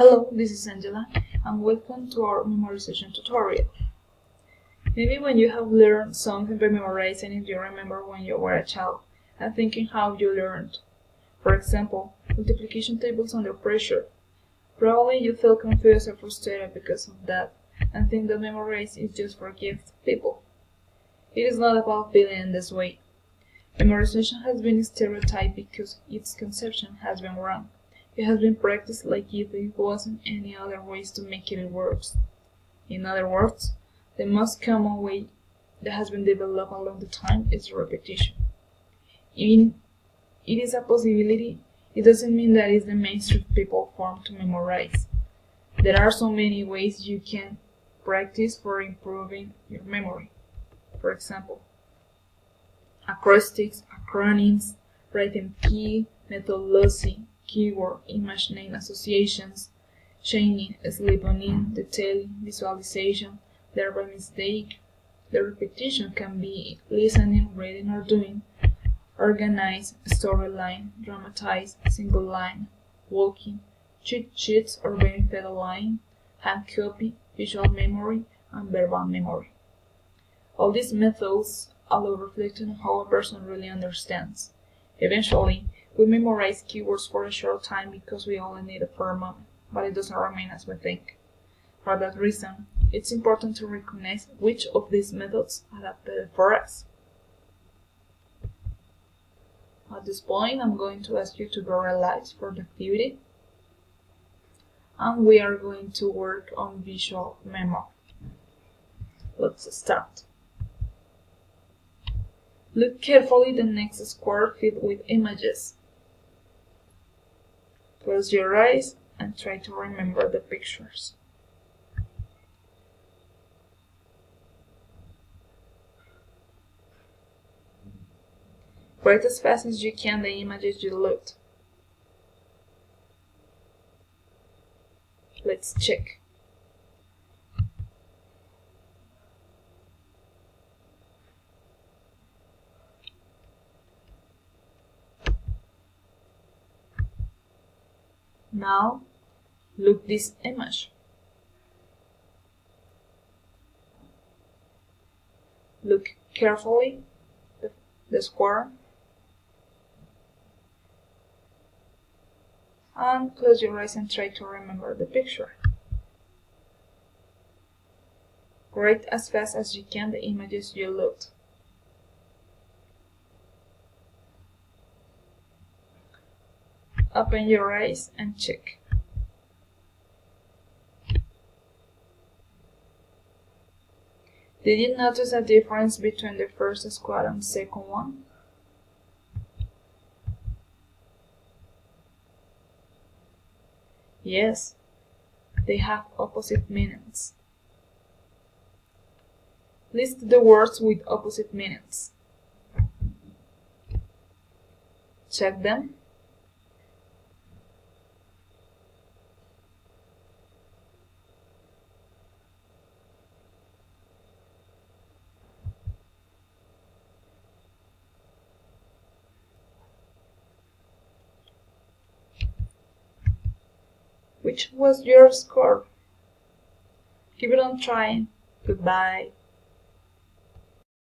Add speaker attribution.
Speaker 1: Hello, this is Angela, and welcome to our memorization tutorial. Maybe when you have learned something by memorizing it, you remember when you were a child and thinking how you learned. For example, multiplication tables under pressure. Probably you feel confused or frustrated because of that, and think that memorizing is just for gifted people. It is not about feeling in this way. Memorization has been stereotyped because its conception has been wrong. It has been practiced like if there wasn't any other ways to make it work. In other words, the most common way that has been developed along the time is repetition. Even it is a possibility, it doesn't mean that it's the mainstream people form to memorize. There are so many ways you can practice for improving your memory. For example, acrostics, acronyms, writing key, methodology, keyword, image name associations, chaining, sleep-on-in, detailing, visualization, verbal mistake. The repetition can be listening, reading, or doing, organize, storyline, dramatize, single line, walking, cheat sheets or being fed a line, hand copy, visual memory, and verbal memory. All these methods allow reflecting on how a person really understands. Eventually, we memorize keywords for a short time because we only need it for a moment, but it doesn't remain as we think. For that reason, it's important to recognize which of these methods adapted for us. At this point, I'm going to ask you to draw a light for the activity, and we are going to work on visual memory. Let's start. Look carefully the next square filled with images. Close your eyes and try to remember the pictures. Write as fast as you can the images you looked. Let's check. Now, look this image. Look carefully the square and close your eyes and try to remember the picture. Write as fast as you can the images you looked. Open your eyes and check. Did you notice a difference between the first square and the second one? Yes, they have opposite meanings. List the words with opposite meanings. Check them. Which was your score? Keep it on trying. Goodbye.